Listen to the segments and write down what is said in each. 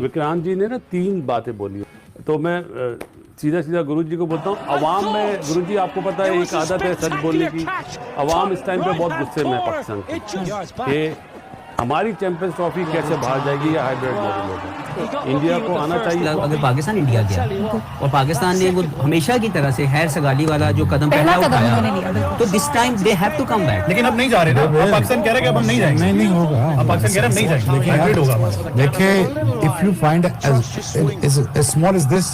विक्रांत जी ने ना 3 बातें बोली, तो मैं सीधा सीधा गुरु जी को बोलता हूँ। अवाम में गुरु जी आपको पता है एक आदत है सच बोलने की। अवाम इस टाइम पे बहुत गुस्से में है पाकिस्तान के हमारी चैंपियंस ट्रॉफी कैसे बाहर जाएगी या हाइब्रिड मॉडल होगा। इंडिया को आना चाहिए। अगर पाकिस्तान इंडिया गया और पाकिस्तान ने वो हमेशा की तरह से हैर सगाली वाला जो कदम पहला उठाया, तो this time they have to come back. लेकिन अब नहीं जा रहे ना, पाकिस्तान कह रहा है कि अब हम नहीं जाएंगे। नहीं होगा, अब पाकिस्तान कह रहा है नहीं जाएंगे, हाइब्रिड होगा। देखिए, if you find as small as this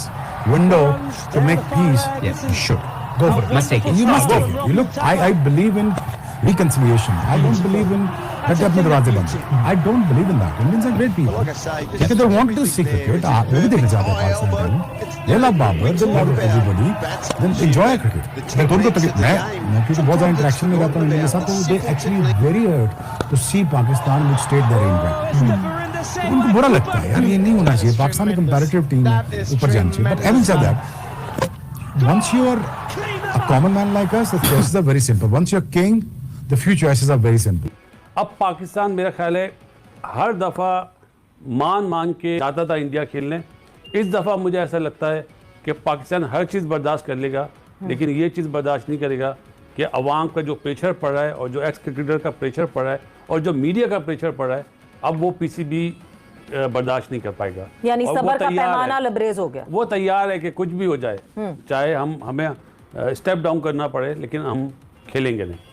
window to make peace, you should go for it. Must take it. You must take it. You look, I believe in reconciliation. I don't believe in that अपने दरवाजे बंद। I don't believe in that. Indians are great people. Because they want to see cricket. वो भी देखना चाहते हैं Pakistan team. They love Babar, they love everybody. Then enjoy cricket. मैं तो उनको मैं क्योंकि बहुत ज़्यादा इंटरेक्शन में रहता हूँ इनके साथ, तो they actually very hurt to see Pakistan which state they're in. उनको बुरा लगता है यार, ये नहीं होना चाहिए। पाकिस्तान एक कंपैरेटिव टीम ऊपर जानी चाहिए। But having said that, once you are a common man like us, the choices are very simple. Once you're king, the few choices are very simple. अब पाकिस्तान मेरा ख्याल है हर दफ़ा मान के जाता था इंडिया खेलने। इस दफ़ा मुझे ऐसा लगता है कि पाकिस्तान हर चीज़ बर्दाश्त कर लेगा, लेकिन ये चीज़ बर्दाश्त नहीं करेगा कि अवाम का जो प्रेशर पड़ रहा है और जो एक्स क्रिकेटर का प्रेशर पड़ रहा है और जो मीडिया का प्रेशर पड़ रहा है, अब वो पीसीबी बर्दाश्त नहीं कर पाएगा। यानी सब्र का पैमाना लबरेज हो गया। वो तैयार है कि कुछ भी हो जाए, चाहे हमें स्टेप डाउन करना पड़े, लेकिन हम खेलेंगे नहीं।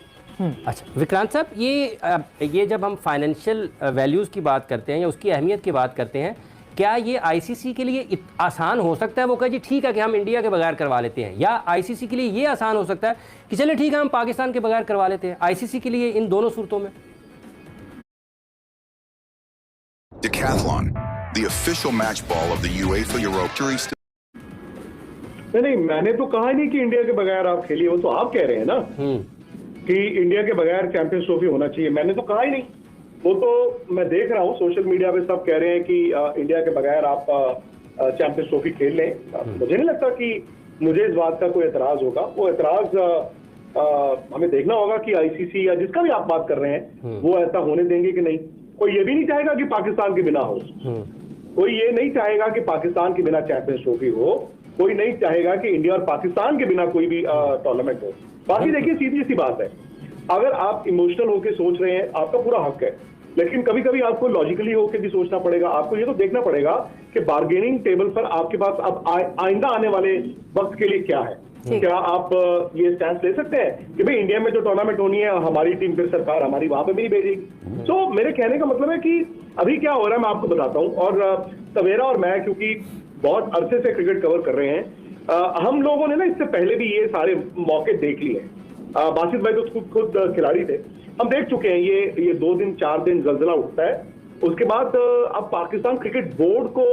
अच्छा विक्रांत साहब, ये जब हम फाइनेंशियल वैल्यूज़ की बात करते हैं या उसकी अहमियत की बात करते हैं, क्या ये आईसीसी के लिए आसान हो सकता है वो कहे जी ठीक है कि हम इंडिया के बगैर करवा लेते हैं, या आईसीसी के लिए ये आसान हो सकता है कि चले ठीक है हम पाकिस्तान के बगैर करवा लेते हैं? आईसीसी के लिए इन दोनों सूरतों में Decathlon, the official match ball of the UEFA Europa. नहीं, मैंने तो कहा नहीं कि इंडिया के बगैर आप खेलिए, वो तो आप कह रहे हैं ना कि इंडिया के बगैर चैंपियंस ट्रॉफी होना चाहिए। मैंने तो कहा ही नहीं, वो तो मैं देख रहा हूँ सोशल मीडिया पे सब कह रहे हैं कि इंडिया के बगैर आप चैंपियंस ट्रॉफी खेल लें। मुझे नहीं लगता कि मुझे इस बात का कोई एतराज होगा। वो एतराज हमें देखना होगा कि आईसीसी या जिसका भी आप बात कर रहे हैं वो ऐसा होने देंगे कि नहीं। कोई ये भी नहीं चाहेगा कि पाकिस्तान के बिना हो, कोई ये नहीं चाहेगा कि पाकिस्तान के बिना चैंपियंस ट्रॉफी हो, कोई नहीं चाहेगा कि इंडिया और पाकिस्तान के बिना कोई भी टूर्नामेंट हो। बाकी देखिए, सीधी सी बात है, अगर आप इमोशनल होकर सोच रहे हैं आपका पूरा हक है, लेकिन कभी कभी आपको लॉजिकली होकर भी सोचना पड़ेगा। आपको ये तो देखना पड़ेगा कि बार्गेनिंग टेबल पर आपके पास अब आइंदा आने वाले वक्त के लिए क्या है। क्या आप ये स्टैंड ले सकते हैं कि भाई इंडिया में जो टूर्नामेंट होनी है हमारी टीम फिर सरकार हमारी वहां पे भी नहीं भेजेगी। तो मेरे कहने का मतलब है कि अभी क्या हो रहा है मैं आपको बताता हूँ। और सवेरा और मैं क्योंकि बहुत अरसे से क्रिकेट कवर कर रहे हैं, हम लोगों ने ना इससे पहले भी ये सारे मौके देख लिए हैं। बासित भाई तो खुद खिलाड़ी थे, हम देख चुके हैं ये 2 दिन 4 दिन जल्जला उठता है, उसके बाद अब पाकिस्तान क्रिकेट बोर्ड को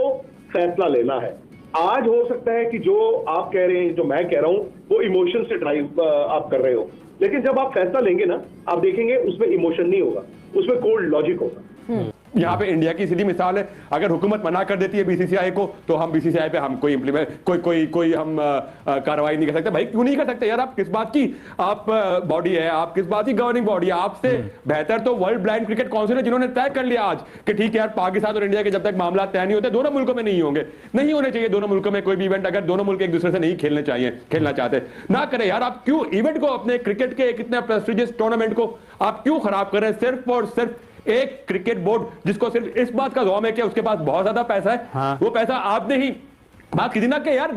फैसला लेना है। आज हो सकता है कि जो आप कह रहे हैं, जो मैं कह रहा हूं, वो इमोशन से ड्राइव आप कर रहे हो, लेकिन जब आप फैसला लेंगे ना, आप देखेंगे उसमें इमोशन नहीं होगा, उसमें कोल्ड लॉजिक होगा। यहाँ पे इंडिया की सीधी मिसाल है, अगर हुकूमत मना कर देती है बीसीसीआई को, तो हम बीसीसीआई पे हम कोई हम कार्रवाई नहीं कर सकते। भाई क्यों नहीं कर सकते यार? आप किस बात की आप बॉडी है, आप किस बात की गवर्निंग बॉडी है? आपसे बेहतर तो वर्ल्ड ब्लाइंड क्रिकेट काउंसिल है, जिन्होंने तय कर लिया आज कि ठीक है यार, पाकिस्तान और इंडिया के जब तक मामला तय नहीं होते, दोनों मुल्कों में नहीं होंगे, नहीं होने चाहिए दोनों मुल्कों में कोई भी इवेंट। अगर दोनों मुल्क एक दूसरे से नहीं खेलना चाहते, ना करें यार। आप क्यों इवेंट को, अपने क्रिकेट के एक इतने प्रेस्टिजियस टूर्नामेंट को आप क्यों खराब कर रहे हैं? सिर्फ और सिर्फ एक क्रिकेट बोर्ड जिसको सिर्फ इस बात का गौम है कि उसके पास बहुत ज्यादा पैसा है, वो पैसा आपने ही बात की थी ना कि यार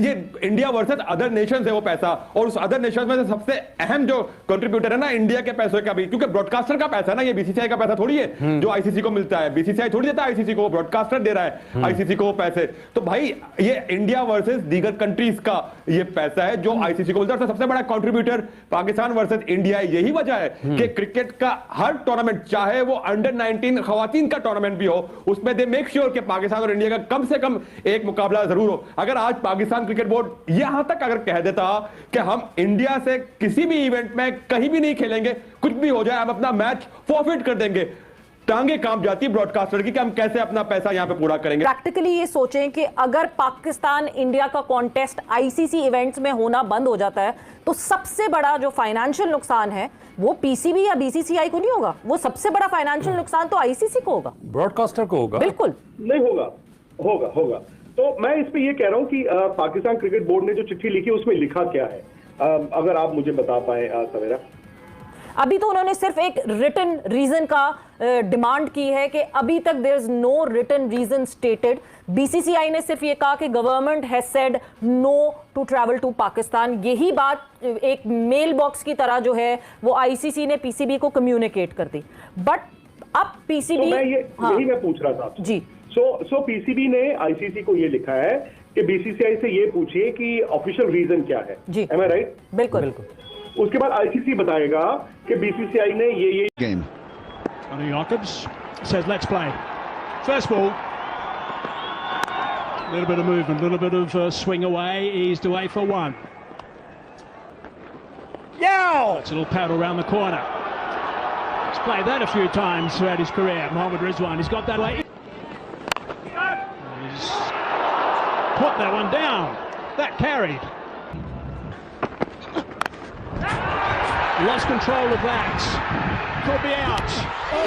ये इंडिया वर्सेस अदर नेशंस है वो पैसा, और उस अदर नेशंस में से सबसे अहम जो कंट्रीब्यूटर है ना इंडिया के पैसे का भी, क्योंकि ब्रॉडकास्टर का पैसा है ना, ये बीसीसीआई का पैसा थोड़ी है जो आईसीसी को मिलता है। बीसीसीआई थोड़ी देता है आईसीसी को, ब्रॉडकास्टर दे रहा है आईसीसी को पैसे। तो भाई ये इंडिया वर्सेस दीगर कंट्रीज का ये पैसा है जो आईसीसी को मिलता है। सबसे बड़ा कंट्रीब्यूटर पाकिस्तान वर्सेस इंडिया है। यही वजह है कि क्रिकेट का हर टूर्नामेंट, चाहे वो अंडर-19 खवातीन का टूर्नामेंट भी हो, उसमें दे मेक श्योर कि पाकिस्तान और इंडिया का कम से कम एक मुकाबला जरूर हो। अगर आज पाकिस्तान क्रिकेट बोर्ड यहां तक अगर कह देता कि हम इंडिया से किसी भी इवेंट में कहीं भी नहीं खेलेंगे, कुछ भी हो जाए, हम अपना मैच फॉरफिट कर देंगे, टांगे कांप जाती ब्रॉडकास्टर की कि हम कैसे अपना पैसा यहां पे पूरा करेंगे। प्रैक्टिकली ये सोचें कि अगर पाकिस्तान इंडिया का कॉन्टेस्ट आईसीसी इवेंट्स में होना बंद हो जाता है, तो सबसे बड़ा जो फाइनेंशियल नुकसान है वो पीसीबी या बीसीसीआई को नहीं होगा, वो सबसे बड़ा फाइनेंशियल नुकसान तो आईसीसी को होगा, ब्रॉडकास्टर को होगा। बिल्कुल नहीं होगा, होगा होगा। तो मैं इस पे ये कह रहा हूं कि पाकिस्तान क्रिकेट बोर्ड ने जो चिट्ठी लिखी उसमें लिखा क्या है, अगर आप मुझे बता पाए सवेरा। अभी तो उन्होंने सिर्फ एक रिटन रीजन का डिमांड की है कि अभी तक there is no written reason stated. BCCI ने सिर्फ ये कहा कि government has said no to travel to Pakistan. यही बात एक मेल बॉक्स की तरह जो है वो आईसीसी ने पीसीबी को कम्युनिकेट कर दी। बट अब पीसीबी तो यही मैं पूछ रहा था जी। सो पीसीबी ने आईसीसी को ये लिखा है कि बीसीसीआई से ये पूछिए कि ऑफिशियल रीजन क्या है। जी, एम आई राइट? बिल्कुल बिल्कुल। उसके बाद आईसीसी बताएगा कि बीसीसीआई ने ये Game. Johnny Jacobs says let's play. First ball. A little bit of movement, a little bit of swing away, eased away for one. Yeah! It's a little paddle around the corner. He's played that a few times throughout his career. Mohammad Rizwan, he's got that way. He's put that one down. That carried. Lost control of that. Could be out. Oh,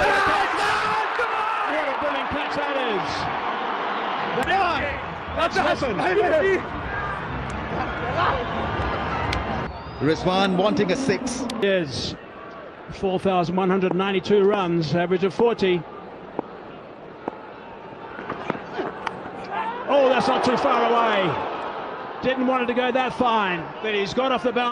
what a brilliant catch that is. That's happened. Rizwan wanting a 6. Is 4,192 runs, average of 40. Oh, that's not too far away. Didn't want it to go that fine, but he's got off the bounce.